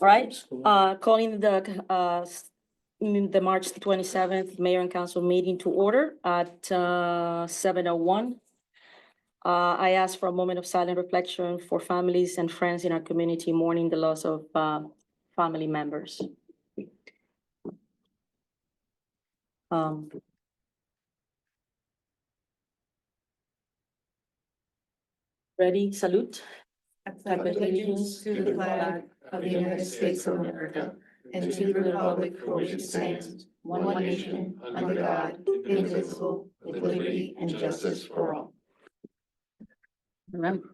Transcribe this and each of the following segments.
All right, calling the March 27th Mayor and Council meeting to order at 7:01. I ask for a moment of silent reflection for families and friends in our community mourning the loss of family members. Ready, salute. I pledge allegiance to the flag of the United States of America and to the republic for which it stands, one nation, under God, indivisible, with liberty and justice for all. Remember,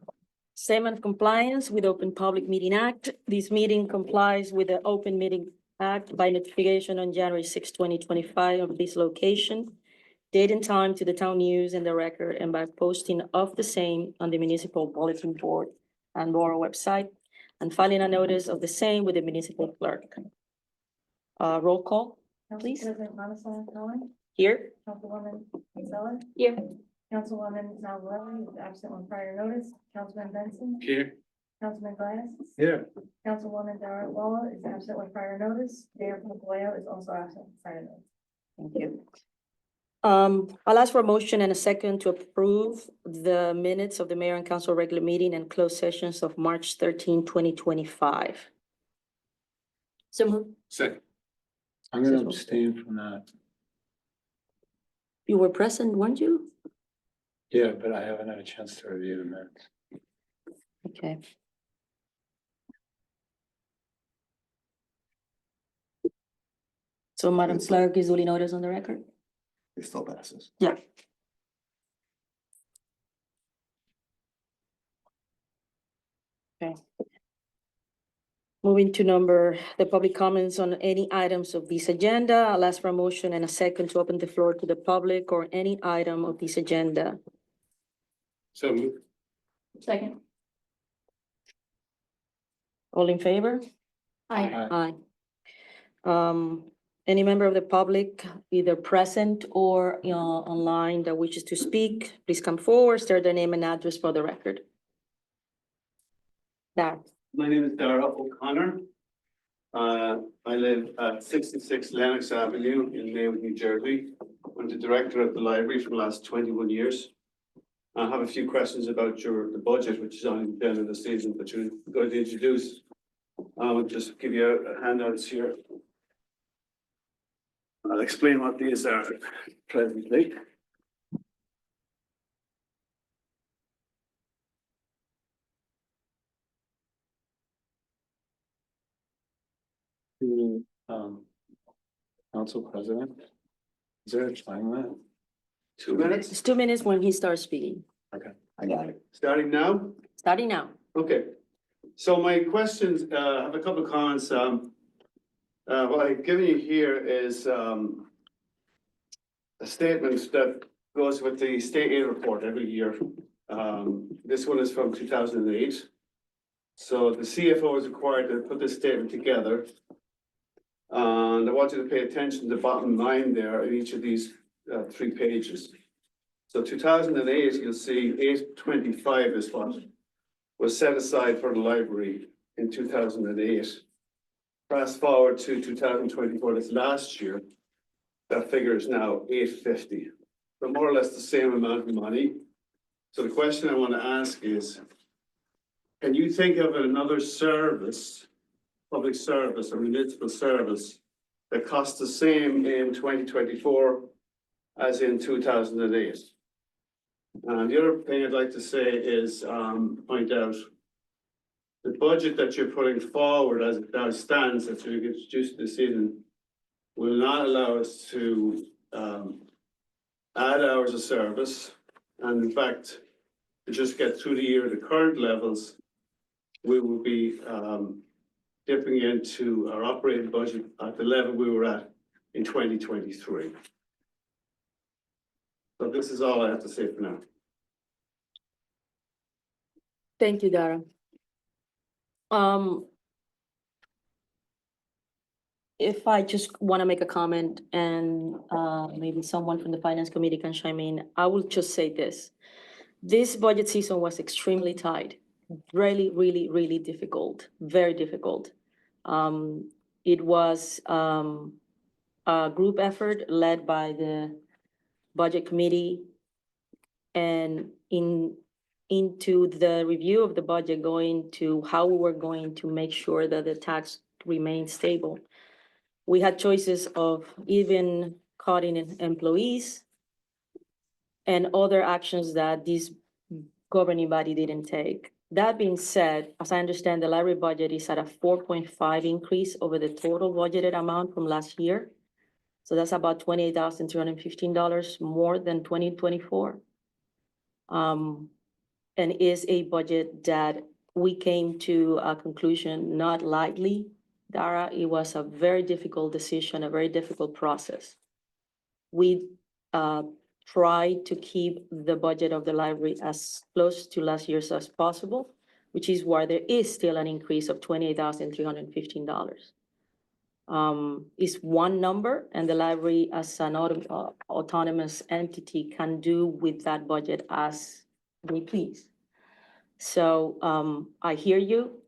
statement of compliance with Open Public Meeting Act. This meeting complies with the Open Meeting Act by notification on January 6, 2025 of this location, date and time to the town news and the record, and by posting of the same on the municipal bulletin board and Borough website, and filing a notice of the same with the municipal clerk. Roll call, please. President Monastery Cohen, Here. Councilwoman Gonzalez, Here. Councilwoman Navarrete is absent on prior notice, Councilman Benson, Here. Councilman Glass, Here. Councilwoman Dara Walla is absent on prior notice, Mayor Pompeo is also absent on prior notice. Thank you. I'll ask for a motion and a second to approve the minutes of the mayor and council regular meeting and closed sessions of March 13, 2025. So moved. Second. I'm gonna abstain from that. You were present, weren't you? Yeah, but I haven't had a chance to review the minutes. Okay. So Madam Clerk is duly noticed on the record? It still passes. Yeah. Okay. Moving to the public comments on any items of this agenda. I'll ask for a motion and a second to open the floor to the public or any item of this agenda. So moved. Second. All in favor? Aye. Aye. Any member of the public, either present or online that wishes to speak, please come forward, state their name and address for the record. There. My name is Dara O'Connor. I live at 66 Lennox Avenue in Maywood, New Jersey. I'm the director of the library for the last 21 years. I have a few questions about the budget, which is on the end of the season, but you're going to introduce. I'll just give you handouts here. I'll explain what these are presently. Council President. Is there a time limit? 2 minutes, It's 2 minutes when he starts speaking. I got it. starting now. Starting now. Okay, so my questions, I have a couple of comments. What I've given you here is a statement that goes with the state aid report every year. This one is from 2008. So the CFO is required to put this statement together. And I want you to pay attention to the bottom line there in each of these 3 pages. So 2008, you'll see 825 is what was set aside for the library in 2008. Fast forward to 2024, this last year, that figure is now 850. So more or less the same amount of money. So the question I want to ask is, can you think of another service, public service or municipal service that costs the same in 2024 as in 2008? And the other thing I'd like to say is point out the budget that you're putting forward as it now stands, that you introduced this evening, will not allow us to add hours of service. And in fact, to just get through the year at the current levels, we will be dipping into our operating budget at the level we were at in 2023. So this is all I have to say for now. Thank you, Dara. If I just want to make a comment and maybe someone from the finance committee can chime in, I will just say this. This budget season was extremely tight, really, really, really difficult, very difficult. It was a group effort led by the Budget Committee. And into the review of the budget, going to how we were going to make sure that the tax remained stable. We had choices of even cutting in employees and other actions that this governing body didn't take. That being said, as I understand, the library budget is at a 4.5 increase over the total budgeted amount from last year. So that's about $28,315 more than 2024. And is a budget that we came to a conclusion not lightly, Dara. It was a very difficult decision, a very difficult process. We tried to keep the budget of the library as close to last year's as possible, which is why there is still an increase of $28,315. Is one number, and the library as an autonomous entity can do with that budget as they please. So I hear you.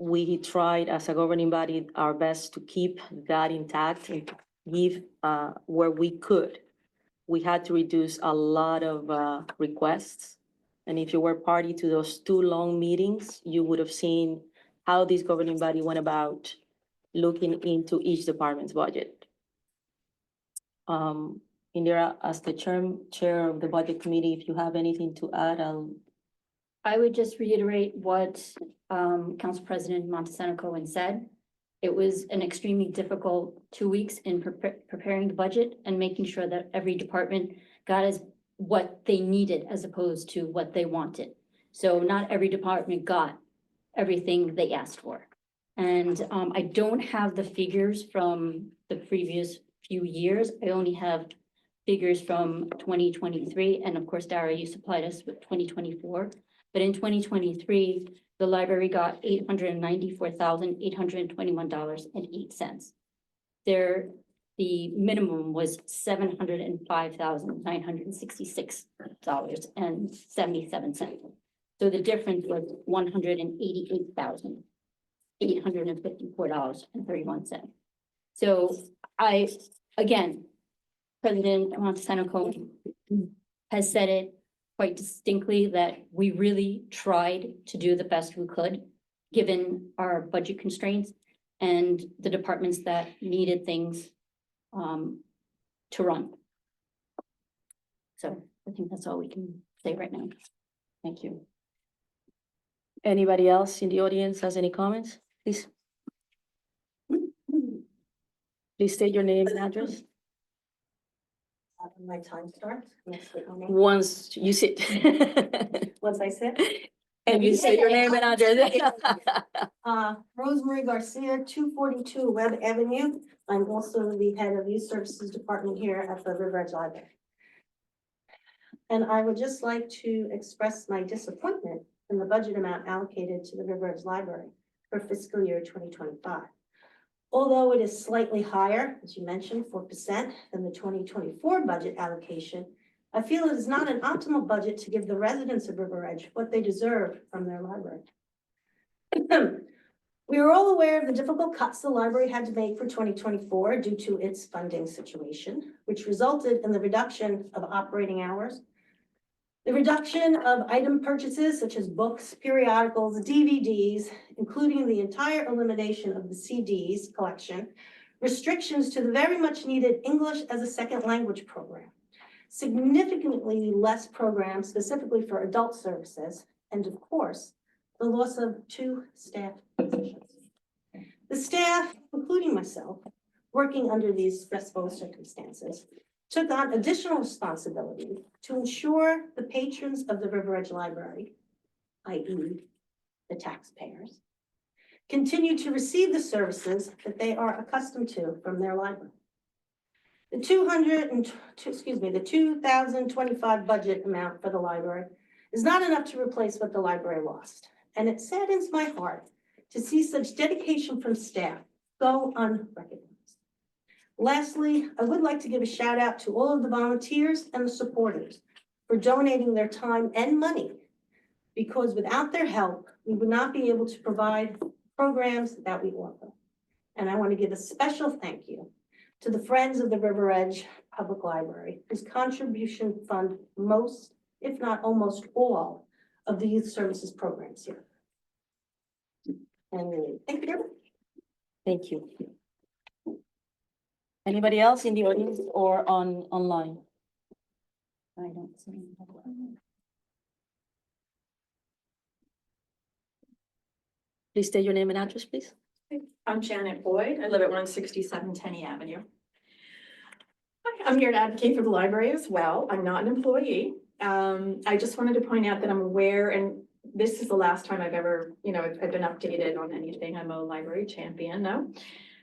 We tried as a governing body our best to keep that intact and give where we could. We had to reduce a lot of requests. And if you were party to those 2 long meetings, you would have seen how this governing body went about looking into each department's budget. Indira, as the chair of the budget committee, if you have anything to add, I would just reiterate what Council President Montesano Cohen said. It was an extremely difficult 2 weeks in preparing the budget and making sure that every department got what they needed as opposed to what they wanted. So not every department got everything they asked for. And I don't have the figures from the previous few years. I only have figures from 2023. And of course, Dara, you supplied us with 2024. But in 2023, the library got $894,821.08. The minimum was $705,966.77. So the difference was $188,854.31. So again, President Montesano Cohen has said it quite distinctly that we really tried to do the best we could, given our budget constraints and the departments that needed things to run. So I think that's all we can say right now. thank you. Anybody else in the audience has any comments? Please. Please state your name and address. My time starts. Once you sit. Once I sit. And you say your name and address. Rosemary Garcia, 242 Webb Avenue. I'm also the head of Youth Services Department here at the River Edge Library. And I would just like to express my disappointment in the budget amount allocated to the River Edge Library for fiscal year 2025. Although it is slightly higher, as you mentioned, 4% than the 2024 budget allocation, I feel it is not an optimal budget to give the residents of River Edge what they deserve from their library. We are all aware of the difficult cuts the library had to make for 2024 due to its funding situation, which resulted in the reduction of operating hours, the reduction of item purchases such as books, periodicals, DVDs, including the entire elimination of the CDs collection, restrictions to the very much needed English as a second language program, significantly less programs specifically for adult services, and of course, the loss of 2 staff positions. The staff, including myself, working under these stressful circumstances, took on additional responsibility to ensure the patrons of the River Edge Library, i.e. the taxpayers, continue to receive the services that they are accustomed to from their library. The 2025 budget amount for the library is not enough to replace what the library lost. And it saddens my heart to see such dedication from staff go unrecognized. Lastly, I would like to give a shout out to all of the volunteers and the supporters for donating their time and money, because without their help, we would not be able to provide programs that we offer. And I want to give a special thank you to the Friends of the River Edge Public Library, whose contribution fund most, if not almost all, of the youth services programs here. And thank you. Thank you. Anybody else in the audience or online? I don't see. Please state your name and address, please. I'm Janet Boyd. I live at 167 Tenny Avenue. Hi, I'm here to advocate for the library as well. I'm not an employee. I just wanted to point out that I'm aware, and this is the last time I've ever, I've been updated on anything. I'm a library champion now.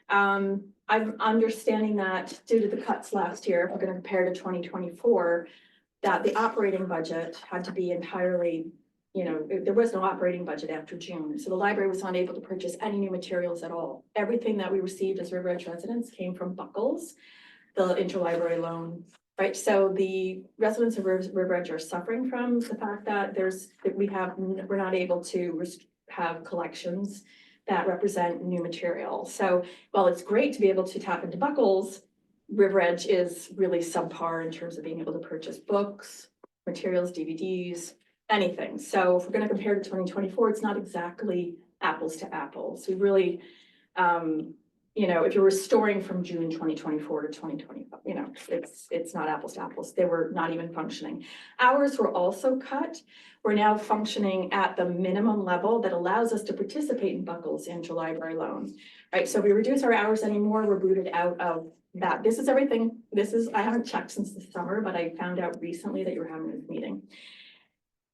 I'm understanding that due to the cuts last year, if we're going to compare to 2024, that the operating budget had to be entirely, there was no operating budget after June. So the library was not able to purchase any new materials at all. Everything that we received as River Edge residents came from Buckles, the interlibrary loan, right? So the residents of River Edge are suffering from the fact that we're not able to have collections that represent new material. So while it's great to be able to tap into Buckles, River Edge is really subpar in terms of being able to purchase books, materials, DVDs, anything. So if we're going to compare to 2024, it's not exactly apples to apples. We really, if you're restoring from June 2024 to 2025, it's not apples to apples. They were not even functioning. Hours were also cut. We're now functioning at the minimum level that allows us to participate in Buckles interlibrary loans, right? So if we reduce our hours anymore, we're booted out of that. This is everything. I haven't checked since the summer, but I found out recently that you're having this meeting.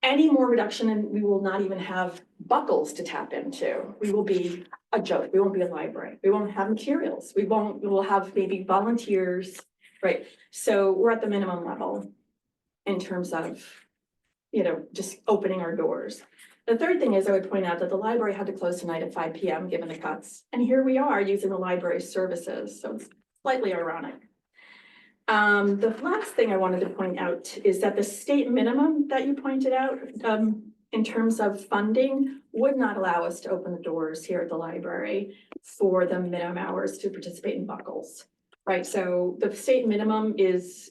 Any more reduction, and we will not even have Buckles to tap into. We will be a joke. We won't be a library. We won't have materials. We will have maybe volunteers, right? So we're at the minimum level in terms of, just opening our doors. The third thing is I would point out that the library had to close tonight at 5 p.m. given the cuts. And here we are using the library services. So it's slightly ironic. The last thing I wanted to point out is that the state minimum that you pointed out in terms of funding would not allow us to open the doors here at the library for the minimum hours to participate in Buckles, right? So the state minimum is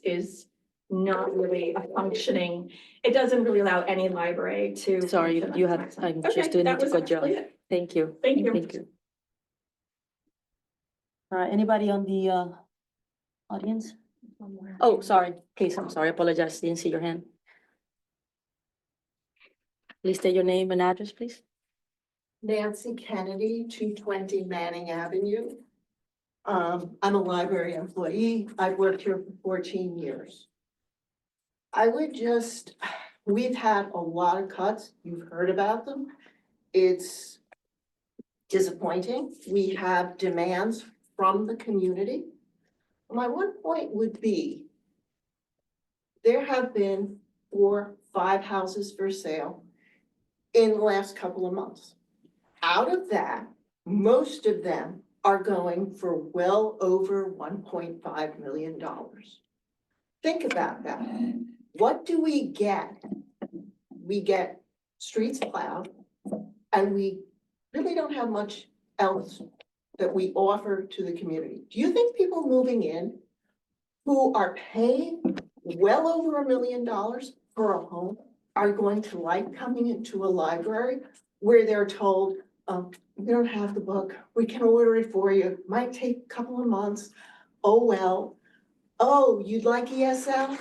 not really a functioning, it doesn't really allow any library to. Sorry, function you as had, a I'm Okay, just doing that it to was cut you actually off. it. Thank you. Thank you. Thank you. All right, anybody on the audience? Oh, sorry, please, I'm sorry, I apologize, didn't see your hand. Please state your name and address, please. Nancy Kennedy, 220 Manning Avenue. I'm a library employee. I've worked here for 14 years. We've had a lot of cuts. You've heard about them. It's disappointing. We have demands from the community. My one point would be, there have been 4, 5 houses for sale in the last couple of months. Out of that, most of them are going for well over $1.5 million. Think about that. What do we get? We get streets plowed, and we really don't have much else that we offer to the community. Do you think people moving in who are paying well over $1 million for a home are going to like coming into a library where they're told, we don't have the book, we can order it for you, might take a couple of months, oh well. Oh, you'd like ESL?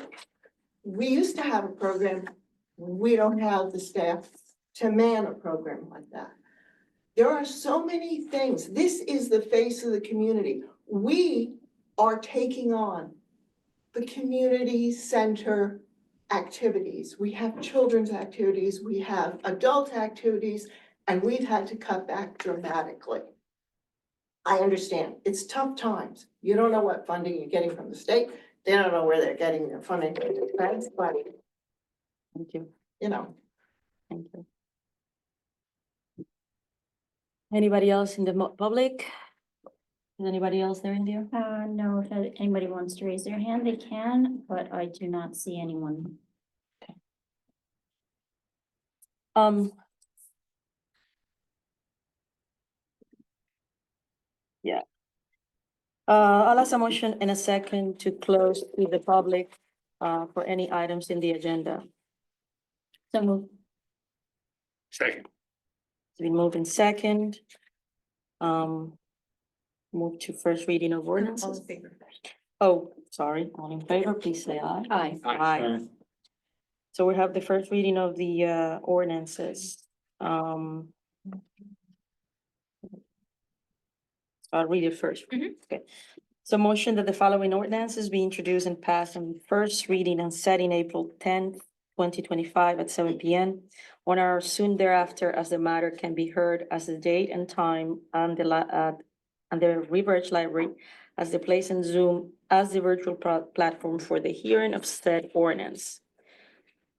We used to have a program, we don't have the staff to man a program like that. There are so many things. This is the face of the community. We are taking on the community center activities. We have children's activities, we have adult activities, and we've had to cut back dramatically. I understand, it's tough times. You don't know what funding you're getting from the state. They don't know where they're getting their funding from the defense, but Thank you, Thank you. Anybody else in the public? Is anybody else there in there? No, if anybody wants to raise their hand, they can, but I do not see anyone. Yeah, I'll ask a motion in a second to close to the public, for any items in the agenda. So move. Second. It's been moved in second. Move to first reading of ordinances. Oh, sorry, all in favor, please say aye. Aye. Aye. So we have the first reading of the ordinances. I'll read it first. Okay. So motion that the following ordinances be introduced and passed on first reading and setting April 10th, 2025 at 7 p.m. on or soon thereafter as the matter can be heard as the date and time on the Riverwatch Library as the place in Zoom as the virtual platform for the hearing of said ordinance.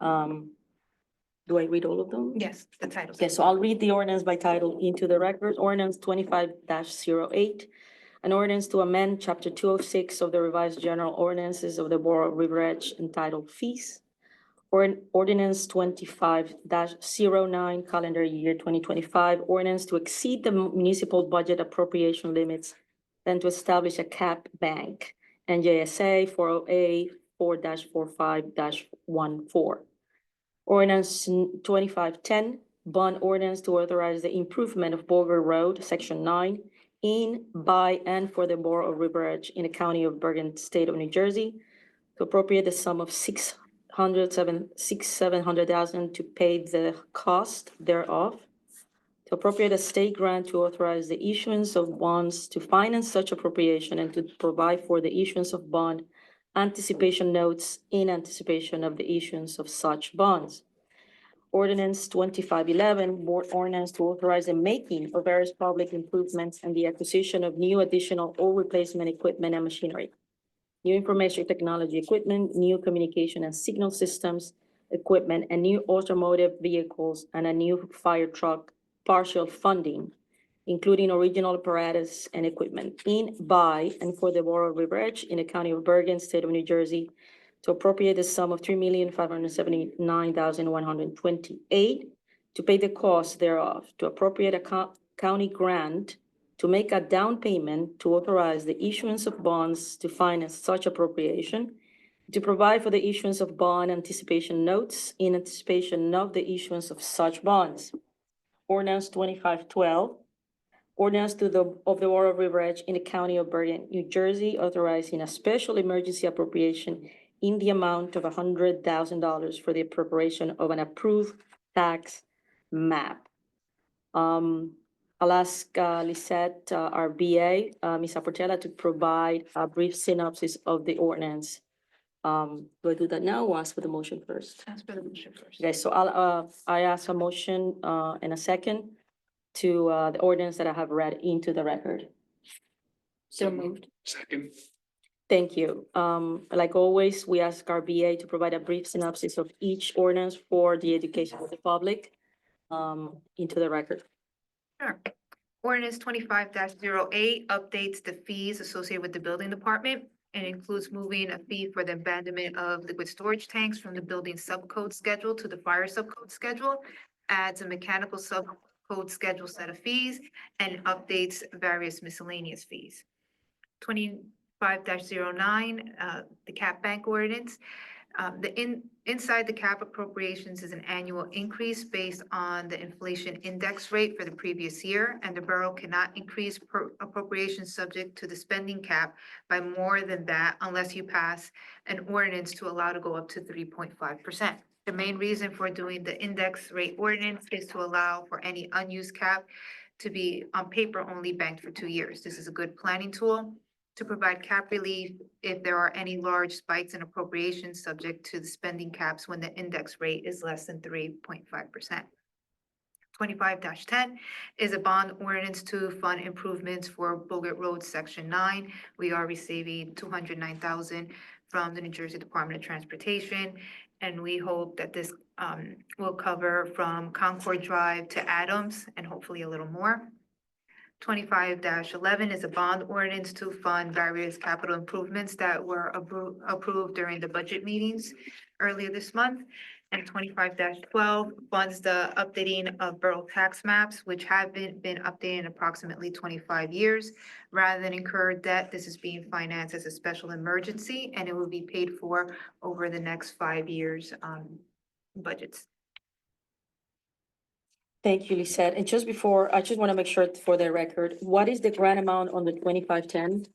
Do I read all of them? Yes, the title. Okay, so I'll read the ordinance by title into the record. Ordinance 25-08. An ordinance to amend chapter 206 of the revised general ordinances of the Borough of Riverwatch entitled Fees. Or an ordinance 25-09 calendar year 2025, ordinance to exceed the municipal budget appropriation limits and to establish a cap bank, NJSA 40A 4-45-14. Ordinance 2510, bond ordinance to authorize the improvement of Boger Road, section 9, in, by, and for the Borough of Riverwatch in the County of Bergen, State of New Jersey, to appropriate the sum of $700,000 to pay the cost thereof, to appropriate a state grant to authorize the issuance of bonds to finance such appropriation and to provide for the issuance of bond anticipation notes in anticipation of the issuance of such bonds. Ordinance 2511, board ordinance to authorize the making of various public improvements and the acquisition of new additional or replacement equipment and machinery, new information technology equipment, new communication and signal systems equipment, and new automotive vehicles, and a new fire truck partial funding, including original apparatus and equipment in, by, and for the Borough of Riverwatch in the County of Bergen, State of New Jersey, to appropriate the sum of $3,579,128 to pay the cost thereof, to appropriate a county grant to make a down payment to authorize the issuance of bonds to finance such appropriation, to provide for the issuance of bond anticipation notes in anticipation of the issuance of such bonds. Ordinance 2512, ordinance of the Borough of Riverwatch in the County of Bergen, New Jersey, authorizing a special emergency appropriation in the amount of $100,000 for the preparation of an approved tax map. I'll ask Lisette, our BA, Ms. Portela, to provide a brief synopsis of the ordinance. Do I do that now or ask for the motion first? Ask for the motion first. Okay, so I ask a motion in a second to the ordinance that I have read into the record. So moved. Second. Thank you. Like always, we ask our BA to provide a brief synopsis of each ordinance for the education of the public into the record. Sure. Ordinance 25-08 updates the fees associated with the building department and includes moving a fee for the abandonment of liquid storage tanks from the building subcode schedule to the fire subcode schedule, adds a mechanical subcode schedule set of fees, and updates various miscellaneous fees. 25-09, the cap bank ordinance. Inside the cap appropriations is an annual increase based on the inflation index rate for the previous year, and the borough cannot increase appropriations subject to the spending cap by more than that unless you pass an ordinance to allow to go up to 3.5%. The main reason for doing the index rate ordinance is to allow for any unused cap to be on paper only banked for 2 years. This is a good planning tool to provide cap relief if there are any large spikes in appropriations subject to the spending caps when the index rate is less than 3.5%. 25-10 is a bond ordinance to fund improvements for Bogert Road, Section 9. We are receiving $209,000 from the New Jersey Department of Transportation, and we hope that this will cover from Concord Drive to Adams and hopefully a little more. 25-11 is a bond ordinance to fund various capital improvements that were approved during the budget meetings earlier this month. And 25-12 funds the updating of borough tax maps, which have been updated in approximately 25 years. Rather than incur debt, this is being financed as a special emergency, and it will be paid for over the next 5 years budgets. Thank you, Lisette. And just before, I just want to make sure for the record, what is the grant amount on the 2510?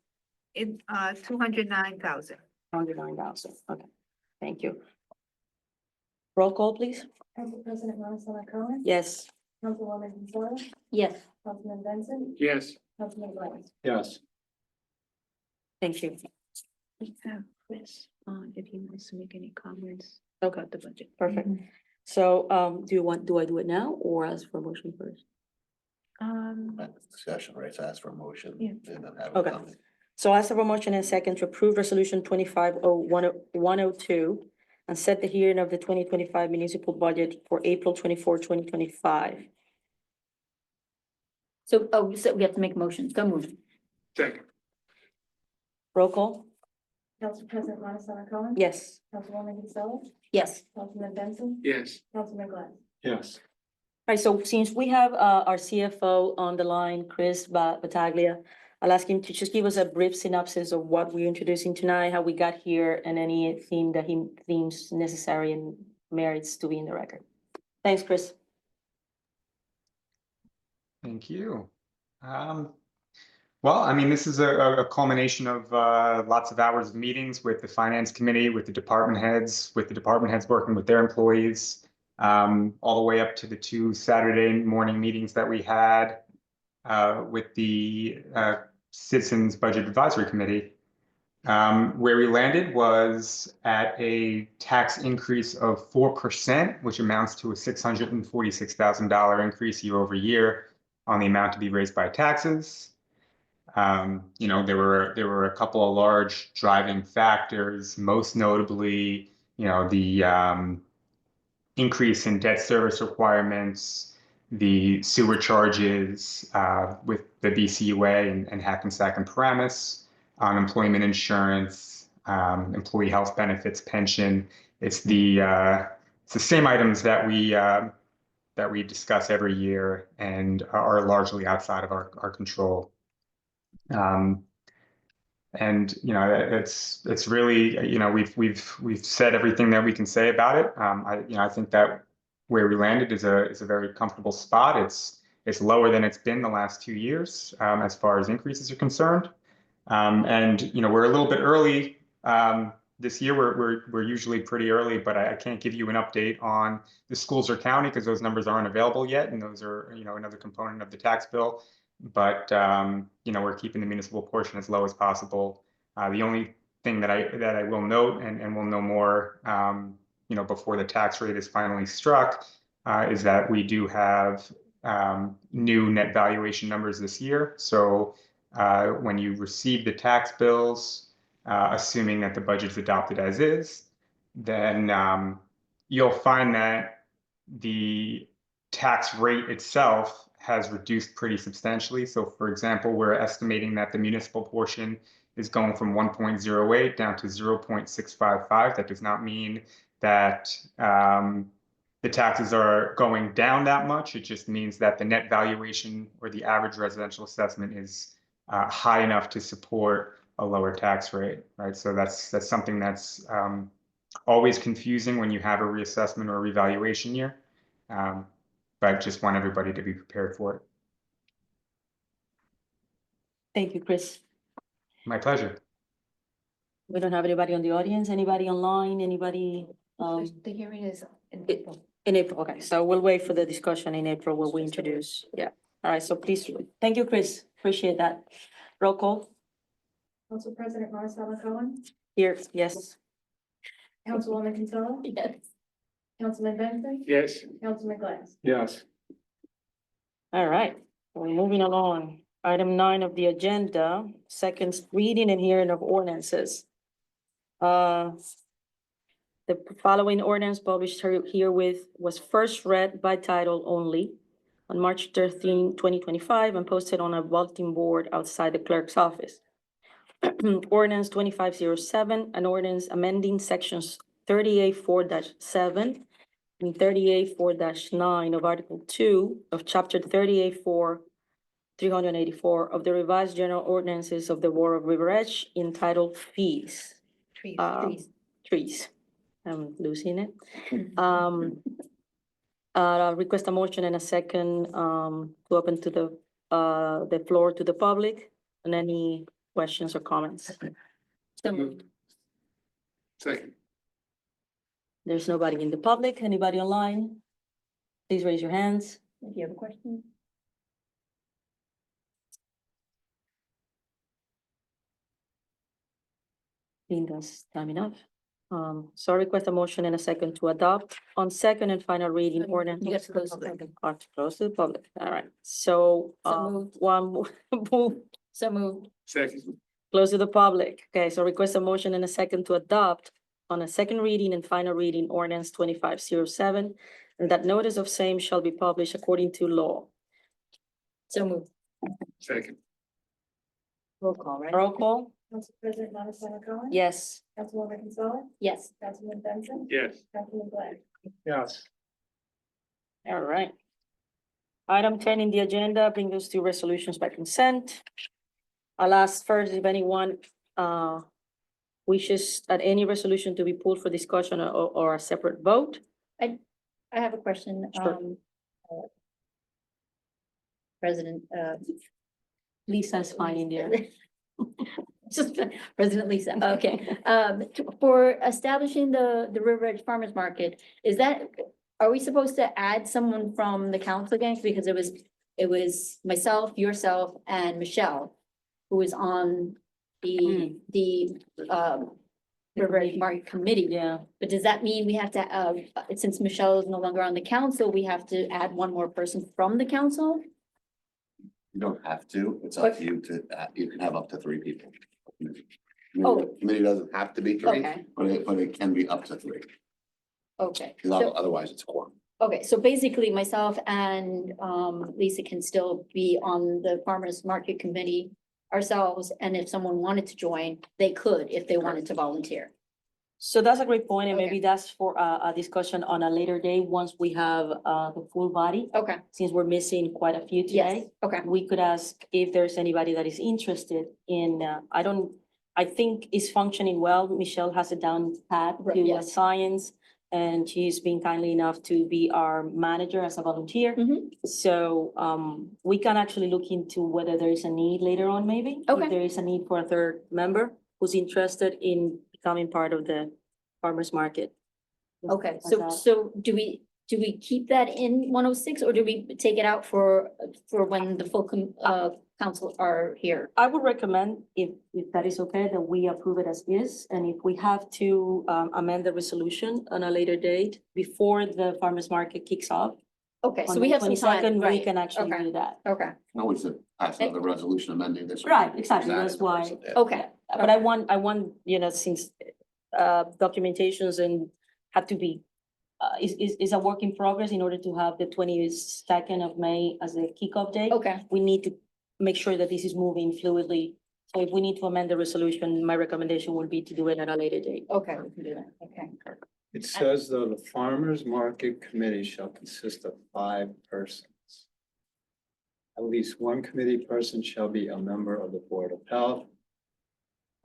It, 209,000. 109,000. Okay, thank you. Roll call, please. Council President Marcelo Cohen, Yes. Councilwoman Gonzalez, Yes. Councilman Benson, Yes. Councilman Glenn. Yes. Thank you. Chris, if he wants to make any comments Okay, about the budget. perfect. So, do I do it now or ask for a motion first? Discussion, right? So ask for a motion. Yeah. And then have Okay. a comment. So I ask for a motion and second to approve resolution 25-0102 and set the hearing of the 2025 municipal budget for April 24, 2025. So, we have to make a motion, so moved. Second. Roll call? Council President Marcelo Cohen. Yes. Councilwoman Gonzalez, Yes. Councilman Benson, Yes. Councilman Glenn. Yes. Right, so since we have our CFO on the line, Chris Battaglia, I'll ask him to just give us a brief synopsis of what we're introducing tonight, how we got here, and any theme that he deems necessary and merits to be in the record. Thanks, Chris. Thank you. Well, I mean, this is a culmination of lots of hours of meetings with the finance committee, with the department heads working with their employees, all the way up to the 2 Saturday morning meetings that we had with the Citizens Budget Advisory Committee. Where we landed was at a tax increase of 4%, which amounts to a $646,000 increase year over year on the amount to be raised by taxes. You know, there were a couple of large driving factors, most notably, you know, the increase in debt service requirements, the sewer charges with the BCUA and Hackensack and Paramus, unemployment insurance, employee health benefits, pension. It's the same items that we discuss every year and are largely outside of our control. And you know, it's really, you know, we've said everything that we can say about it. I think that where we landed is a very comfortable spot. It's lower than it's been the last 2 years as far as increases are concerned. And you know, we're a little bit early this year. We're usually pretty early, but I can't give you an update on the schools or county because those numbers aren't available yet, and those are, you know, another component of the tax bill. But you know, we're keeping the municipal portion as low as possible. The only thing that I will note, and we'll know more, you know, before the tax rate is finally struck, is that we do have new net valuation numbers this year. So when you receive the tax bills, assuming that the budget's adopted as is, then you'll find that the tax rate itself has reduced pretty substantially. So for example, we're estimating that the municipal portion is going from 1.08 down to 0.655. That does not mean that the taxes are going down that much. It just means that the net valuation or the average residential assessment is high enough to support a lower tax rate, right? So that's something that's always confusing when you have a reassessment or a revaluation year. But just want everybody to be prepared for it. Thank you, Chris. My pleasure. We don't have anybody on the audience, anybody online, anybody The hearing is in April. in April? Okay, so we'll wait for the discussion in April where we introduce. Yeah. All right, so please, thank you, Chris. Appreciate that. Roll call Council President Marcelo Cohen, here. Yes. Councilwoman Gonzalez, Yes. Councilman Benson, Yes. Councilman Glenn. Yes. All right, we're moving along. Item 9 of the agenda, second reading and hearing of ordinances. The following ordinance published herewith was first read by title only on March 13, 2025, and posted on a bulletin board outside the clerk's office. Ordinance 2507, an ordinance amending sections 38-4-7 in 38-4-9 of Article 2 of Chapter 38-4-384 of the revised general ordinances of the Borough of River Edge entitled Fees. Trees. Trees. I'm losing it. Request a motion and a second, to open to the floor to the public, and any questions or comments. So moved. Second. There's nobody in the public, anybody online? Please raise your hands. If you have a question. I think that's time enough. So I request a motion and a second to adopt on second and final reading ordinance. You got to close the public. Or to close to the public, all right, so, So moved. one move, So moved. Second. close to the public, okay, so request a motion and a second to adopt on a second reading and final reading ordinance 2507, and that notice of same shall be published according to law. So moved. Second. Roll call, right? Roll call, Council President Montezuma Cohen? yes. Councilwoman Gonzalez? Yes. Councilman Benson? Yes. Councilman Black? Yes. All right. Item 10 in the agenda brings us to resolutions by consent. I'll ask first if anyone wishes that any resolution to be pulled for discussion or a separate vote. I have a question, Sure. President, Lisa's fine in there. just President Lisa, okay. For establishing the River Edge Farmers Market, are we supposed to add someone from the council again? Because it was myself, yourself, and Michelle, who was on the River Edge Market Committee. Yeah, But does that mean we have to, since Michelle is no longer on the council, we have to add one more person from the council? You don't have to, it's up to you to, you can have up to 3 people. Oh. Committee doesn't have to be 3, Okay, but it can be up to 3, okay. 'cause So- otherwise it's a quorum. Okay, so basically myself and Lisa can still be on the farmers market committee ourselves, and if someone wanted to join, they could if they wanted to volunteer. so that's a great point, and Okay. maybe that's for a discussion on a later day, once we have the full body. Okay, Since we're missing quite a few yes, today, okay, we could ask if there's anybody that is interested in, I think it's functioning well. Michelle has it down pat Right, to yes. science, and she's been kindly enough to be our manager as a volunteer. Mhm. So, we can actually look into whether there is a need later on, maybe. Okay. If there is a need for a third member who's interested in becoming part of the farmer's market. okay. How's So, that? so do we keep that in 106, or do we take it out for when the full council are here? I would recommend, if that is okay, that we approve it as is, and if we have to amend the resolution on a later date before the farmer's market kicks off. Okay, on so we the have some time, 22nd, We right? can actually Okay. do that. Okay, Can always pass another resolution amending this. Right, exactly, that's Exactly. why. okay, But I want, since documentations and have to be, is a work in progress in order to have the 22nd of May as a kickoff date. okay, We need to make sure that this is moving fluidly. So if we need to amend the resolution, my recommendation would be to do it at a later date. okay, we can do that, okay. It says though, the farmer's market committee shall consist of 5 persons. At least one committee person shall be a member of the Board of Health.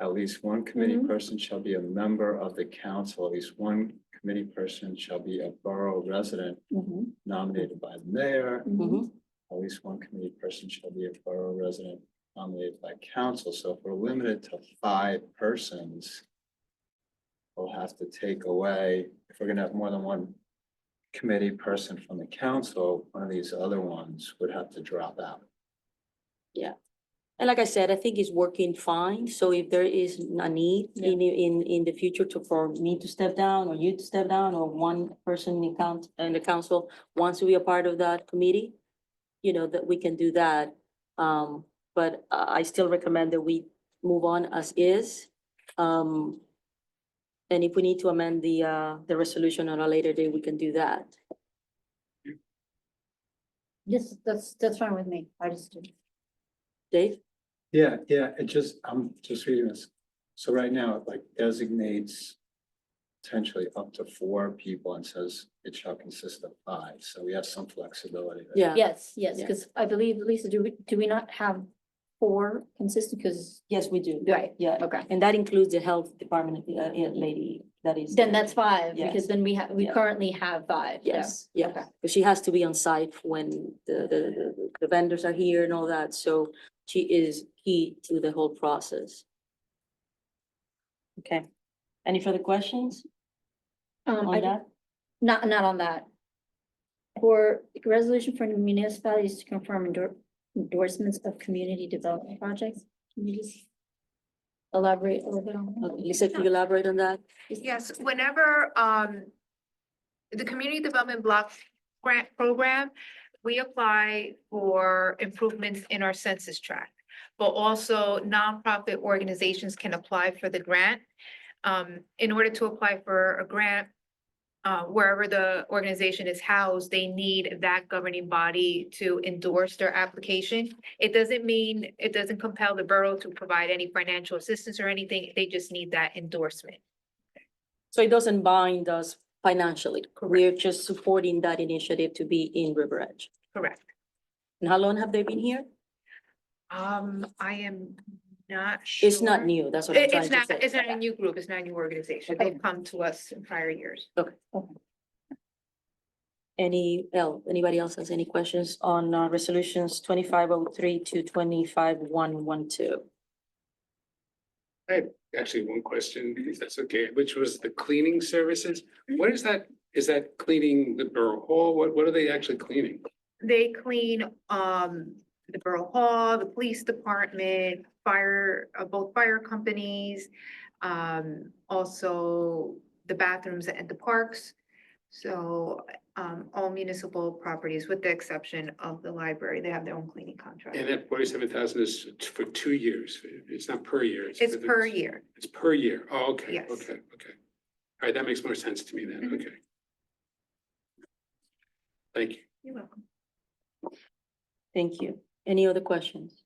At least one committee Mhm. person shall be a member of the council. At least one committee person shall be a borough resident Mhm, nominated by the mayor. mhm. At least one committee person shall be a borough resident nominated by council. So if we're limited to 5 persons, we'll have to take away, if we're gonna have more than one committee person from the council, one of these other ones would have to drop out. And like I said, I think it's working fine. So if there is a need Yeah. in the future for me to step down or you to step down or one person in the council wants to be a part of that committee, that we can do that. But I still recommend that we move on as is. And if we need to amend the resolution on a later day, we can do that. Yes, that's fine with me, I just. Dave? Yeah, I'm just reading this. So right now, it like designates potentially up to 4 people and says it shall consist of 5, so we have some flexibility. there. Yeah. Yes, yes, Yeah. because I believe, Lisa, do we not have 4 consistent, because, Yes, we do. right, Yeah, okay. and that includes the health department, lady that is. Then that's 5, Yes. because then we Yeah. currently have 5. yeah. Yes, yeah, Okay. because she has to be on site when the vendors are here and all that, so she is key to the whole process. Okay, any further questions on I, that? not on that. For resolution for municipalities to confirm endorsements of community development projects, can you just elaborate a little bit on that? Lisa, can you elaborate on that? Yes, whenever, the Community Development Block Grant Program, we apply for improvements in our census tract. But also nonprofit organizations can apply for the grant. In order to apply for a grant, wherever the organization is housed, they need that governing body to endorse their application. It doesn't mean, it doesn't compel the borough to provide any financial assistance or anything. They just need that endorsement. So it doesn't bind us financially. We're just supporting that initiative to be in River Edge. Correct. And how long have they been here? I am not sure. It's not new, that's what I'm trying It's to not, say. it's not a new group, it's not a new organization. Okay. They've come to us in prior years. Anybody else has any questions on resolutions 2503 to 25112? I have actually one question, if that's okay, which was the cleaning services. What is that? Is that cleaning the borough hall? What are they actually cleaning? They clean, the borough hall, the police department, fire, both fire companies, also the bathrooms at the parks. So, all municipal properties, with the exception of the library, they have their own cleaning contract. And that 47,000 is for 2 years. It's not per year. It's per year. It's per year. Oh, okay, Yes. okay. All right, that makes more sense to me then. Mhm. Okay. Thank you. You're welcome. Thank you. Any other questions?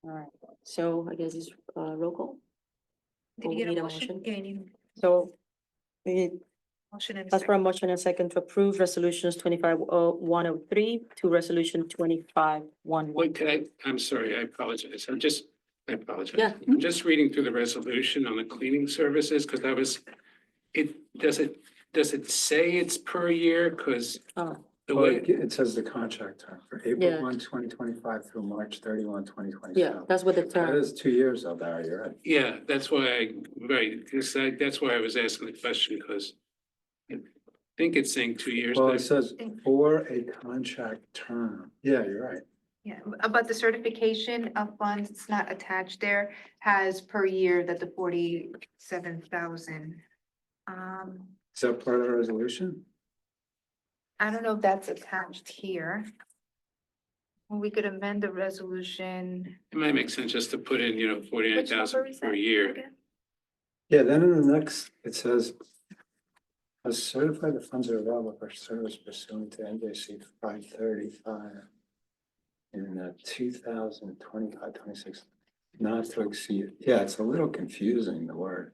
All right, so I guess it's roll call. Did Oh, you get need a a motion? motion? Yeah, you need So we a motion and a ask for a second. motion and a second to approve resolutions 25103 to resolution 25111. Wait, I'm sorry, I apologize. I apologize. Yeah. I'm just reading through the resolution on the cleaning services, because does it say it's per year? Because Oh, the Well, way, it says the contract term for Yeah. April 1, 2025 through March 31, 2027. yeah, that's what the That term, is 2 years though, Barry, you're right. yeah, that's why that's why I was asking the question, because I think it's saying 2 years. Well, but it says for a contract term. Yeah, you're right. Yeah, but the certification of funds, it's not attached there, has per year that the 47,000. Is that part of the resolution? I don't know if that's attached here. We could amend the resolution. It might make sense just to put in, Which number 49,000 is per that year. again? Yeah, then in the next, it says, has certified the funds are available for service pursuant to NJC 535 in 2025-26, not to exceed. Yeah, it's a little confusing, the word.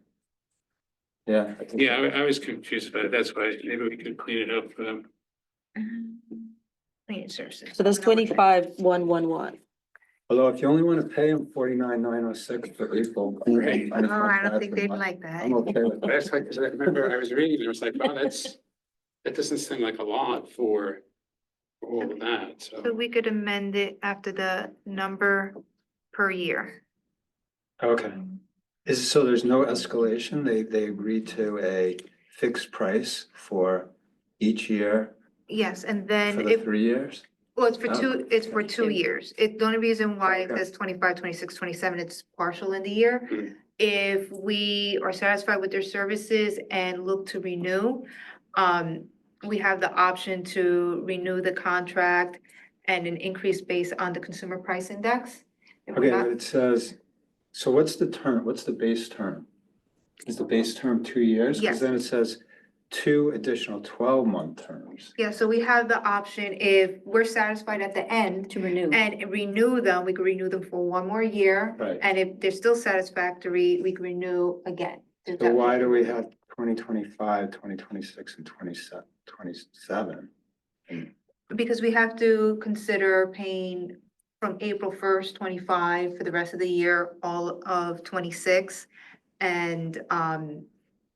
Yeah. I think- Yeah, I was confused about it. That's why maybe we could clean it up. Cleaning services. so that's 25111. Although if you only want to pay them 49,906 for April. Right. Oh, I don't think they'd like that. I'm okay with that. That's like, 'cause I remember I was reading, it was like, wow, that doesn't seem like a lot for all of that, So so. we could amend it after the number per year. Okay. So there's no escalation? They agreed to a fixed price for each year Yes, and for then the if, 3 years? well, it's for Oh, it's for 2 years. The only reason why it Okay. says 25, 26, 27, it's partial in the year. Mm. If we are satisfied with their services and look to renew, we have the option to renew the contract and an increase based on the consumer price index. If we're Okay, not- but it says, so what's the term? What's the base term? Is the base term 2 years? Yes. Because then it says 2 additional 12-month terms. Yeah, so we have the option, if we're satisfied at the end To renew. and renew them, we could renew them for 1 more year. Right. And if they're still satisfactory, we can renew again. So why do we have 2025, 2026, and 27? Because we have to consider paying from April 1st, 25 for the rest of the year, all of 26, and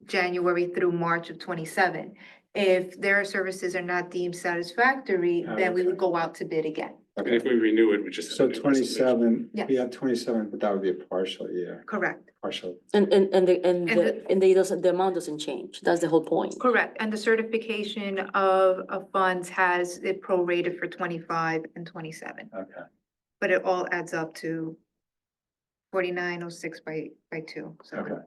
January through March of 27. If their services are not deemed satisfactory, then we would go out to bid again. And if we renew it, we just. So 27, Yeah. we have 27, but that would be a partial year, Correct, partial. And the amount doesn't change. That's the whole point. correct. And the certification of funds has it prorated for 25 and 27, Okay. but it all adds up to 4906 by 2, so. Okay.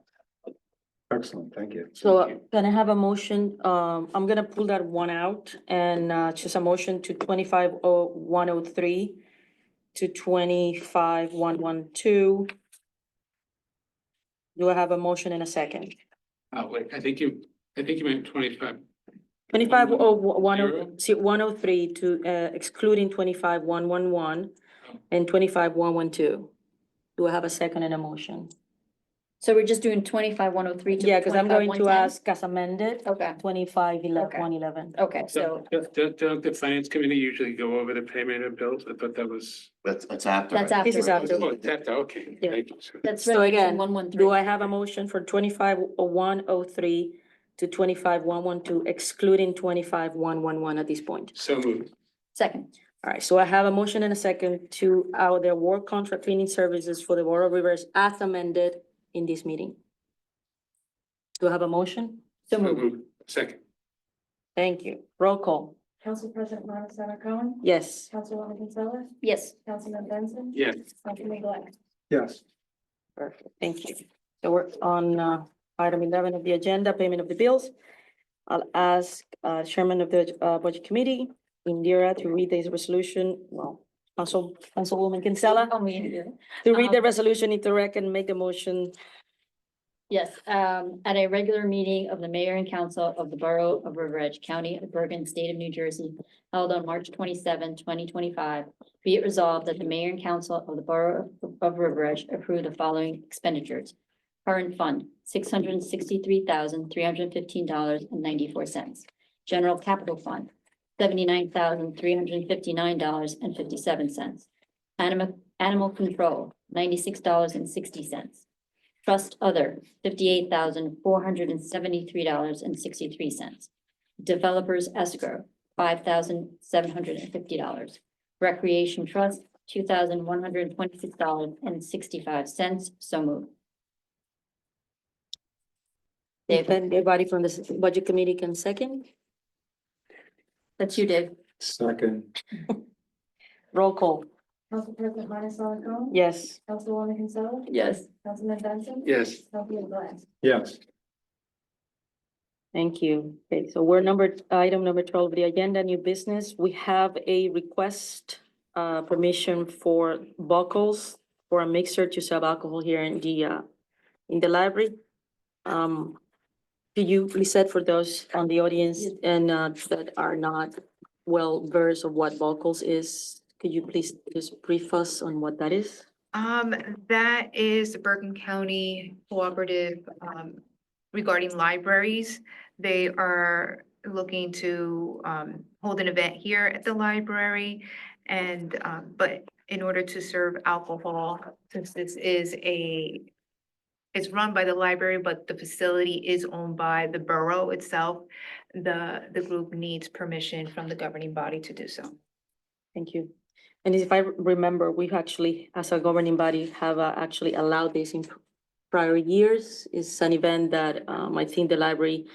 Excellent, thank you. So can I have a motion? I'm gonna pull that one out and just a motion to 250103 to 25112. Do I have a motion in a second? Oh, wait, I think you meant 25. 103 to excluding 25111 and 25112. Do I have a second and a motion? So we're just doing 25-103 to Yeah, because I'm going to 25-110? ask as amended, Okay, 111. okay, so Don't the finance committee usually go over the payment of bills? I thought that was. That's after. that's right? after. This is after. Oh, that's, okay, Yeah. thank you. That's So again, resolution 113. do I have a motion for 250103 to 25112, excluding 25111 at this point? So moved. Second, All right, so I have a motion and a second to the work contract cleaning services for the Boral Rivers as amended in this meeting. Do I have a motion? so moved. Second, Thank you. Roll call. Council President Montesano Cohen, Yes. Councilwoman Gonzalez, Yes, Councilman Benson, yes. Councilman Glenn. Yes. Perfect, thank you. So we're on item 11 of the agenda, payment of the bills. I'll ask Chairman of the Budget Committee, Indira, to read this resolution, well, Councilwoman Kinsella, oh, me either. to read the resolution into record and make the motion. Yes, at a regular meeting of the mayor and council of the Borough of River Edge, County of Bergen, State of New Jersey, held on March 27, 2025, be it resolved that the mayor and council of the Borough of River Edge approve the following expenditures. Current fund, $663,315.94. General capital fund, $79,359.57. Animal control, $96.60. Trust other, $58,473.63. Developers escrow, $5,750. Recreation trust, $2,126.65. So moved. If anybody from the Budget Committee can second, That's you, Dave. Second, roll call. Council President Montesano Cohen, Yes. Councilwoman Gonzalez, Yes. Councilman Benson, Yes, Councilman Glenn. yes. Thank you. Okay, so we're item number 12 of the agenda, new business. We have a request, permission for Buckles for a mixer to serve alcohol here in the library. Could you please said for those on the audience and, that are not well versed of what Buckles is, could you please just brief us on what that is? That is the Bergen County Cooperative, regarding libraries. They are looking to, hold an event here at the library. And, but in order to serve alcohol, since this is it's run by the library, but the facility is owned by the borough itself, the group needs permission from the governing body to do so. Thank you. And if I remember, we've actually, as a governing body, have actually allowed this in prior years. It's an event that I think the library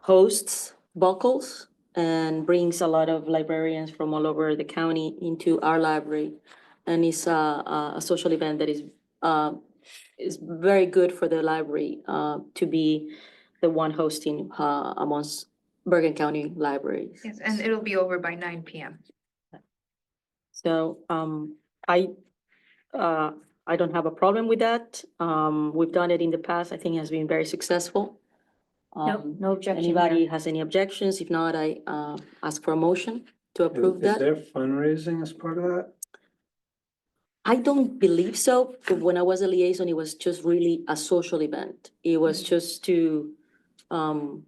hosts Buckles and brings a lot of librarians from all over the county into our library. And it's a social event that is very good for the library to be the one hosting amongst Bergen County libraries. Yes, and it'll be over by 9 p.m. So, I don't have a problem with that. We've done it in the past. I think it has been very successful. No, no objection. Anybody has any objections? If not, I, ask for a motion to approve Is that. there fundraising as part of that? I don't believe so, but when I was a liaison, it was just really a social event. It was just to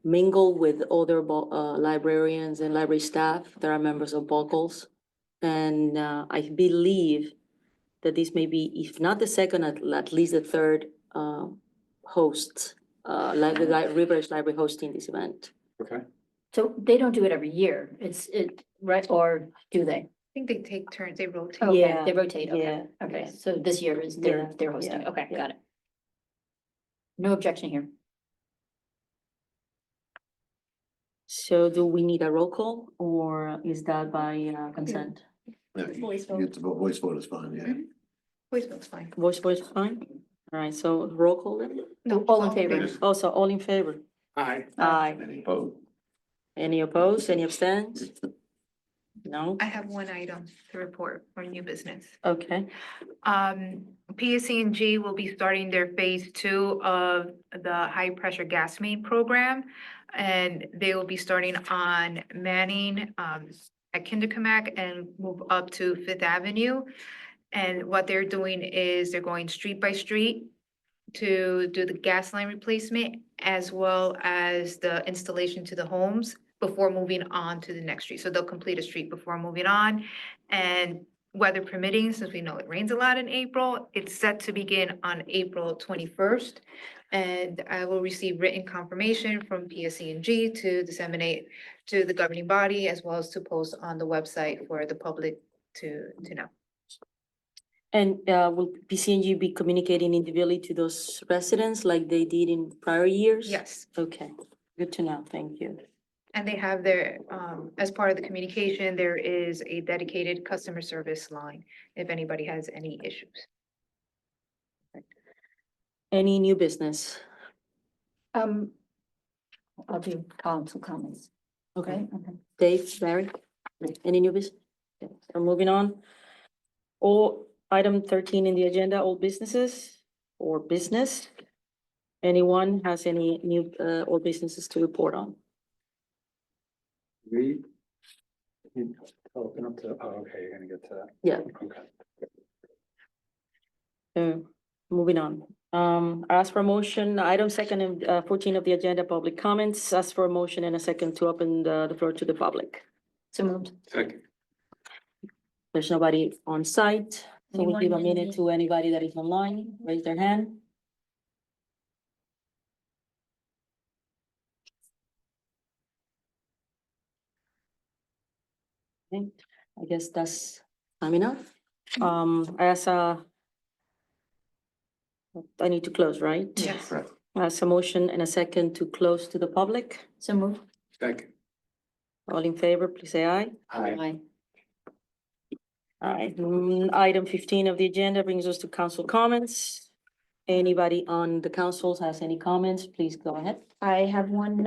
mingle with other librarians and library staff that are members of Buckles. And I believe that this may be, if not the second, at least the third host, like the River Edge Library hosting this event. Okay. So they don't do it every year. Right, or do they? I think they take turns, they rotate. Okay, Yeah, they rotate, okay, yeah, okay, yeah. so this year is Yeah, they're hosting, yeah, okay, yeah. got it. No objection here. So do we need a roll call or is that by consent? Yeah, Voice vote. It's about voice vote is fine, yeah. Voice vote's fine. Voice fine? All right, so roll call then? No, all in favor? Oh, so all in favor? Aye. Aye. Any vote? Any opposed? Any abstains? No? I have one item to report for new business. Okay. PSE&G will be starting their phase 2 of the high pressure gas main program. And they will be starting on Manning, at Kinderkamak and move up to Fifth Avenue. And what they're doing is they're going street by street to do the gas line replacement as well as the installation to the homes before moving on to the next street. So they'll complete a street before moving on. And weather permitting, since we know it rains a lot in April, it's set to begin on April 21st. And I will receive written confirmation from PSE&G to disseminate to the governing body as well as to post on the website for the public to know. And will PCNG be communicating individually to those residents like they did in prior years? Yes. Okay, good to know. Thank you. And they have their, as part of the communication, there is a dedicated customer service line if anybody has any issues. Any new business? I'll do council comments. Okay. Okay. Dave, Larry, any new business? Okay, so moving on. All item 13 in the agenda, all businesses or business. Anyone has any new old businesses to report on? We open up to, oh, okay, you're gonna get to that. Yeah. Okay. Moving on. Ask for a motion, item second and 14 of the agenda, public comments. Ask for a motion and a second to open the floor to the public. So moved. Second. There's nobody on site, so we'll Anyone give a in minute the- to anybody that is online, raise their hand. Okay, I guess that's time enough. I need to close, right? Yes. Correct. As a motion and a second to close to the public. So moved. Second. All in favor, please say aye. Aye. All right, item 15 of the agenda brings us to council comments. Anybody on the council has any comments, please go ahead. I have one,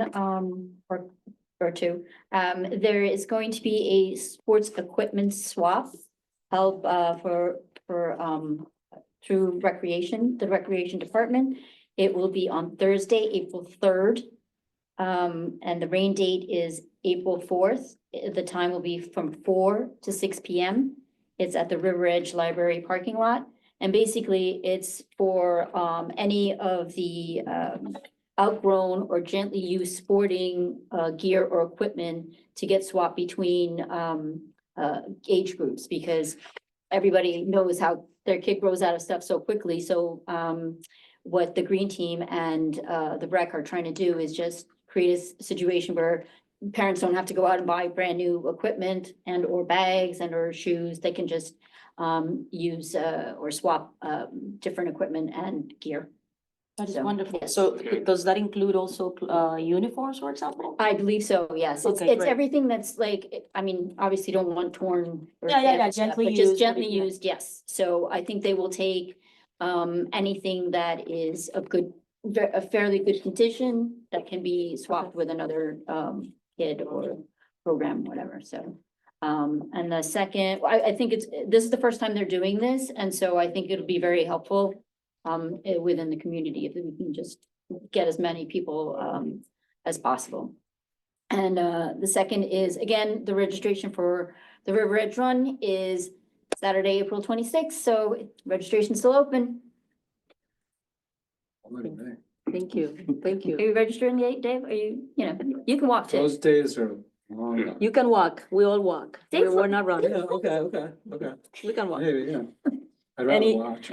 or two. There is going to be a sports equipment swap help, through recreation, the recreation department. It will be on Thursday, April 3rd. And the rain date is April 4th. The time will be from 4 to 6 p.m. It's at the River Edge Library parking lot. And basically, it's for any of the outgrown or gently used sporting gear or equipment to get swapped between age groups, because everybody knows how their kid grows out of stuff so quickly. So what the green team and the rec are trying to do is just create a situation where parents don't have to go out and buy brand new equipment and or bags and or shoes. They can just use or swap different equipment and gear. That is So, wonderful. yes. So does that include also uniforms, for example? I believe so, yes. It's, Okay, it's great. everything that's like, I mean, obviously don't want torn. or Yeah, damaged stuff, gently but just used, gently everything. used, yes. So I think they will take anything that is a good, a fairly good condition that can be swapped with another kid or program, whatever, so. And the second, I think this is the first time they're doing this, and so I think it'll be very helpful within the community if we can just get as many people as possible. And the second is, again, the registration for the River Edge Run is Saturday, April 26th, so registration's still open. Thank you. Thank Are you registering, Dave? Are you, you can walk too. Those days are long. You can walk, we all walk, Dave, we're not running, Okay. we can walk. Maybe, yeah. I'd rather Any, watch.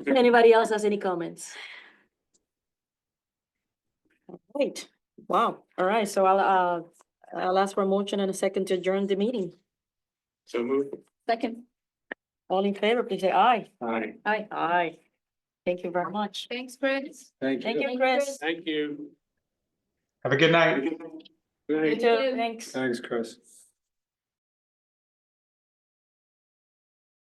anybody else has any comments? Great, wow, all right, so I'll ask for a motion and a second to adjourn the meeting. So move. Second. All in favor, please say aye. Aye. Aye. Aye. Thank you very much. Thanks, Chris. Thank Thank you. you, Chris. Thank you. Have a good night. Good You night. too, thanks. Thanks, Chris.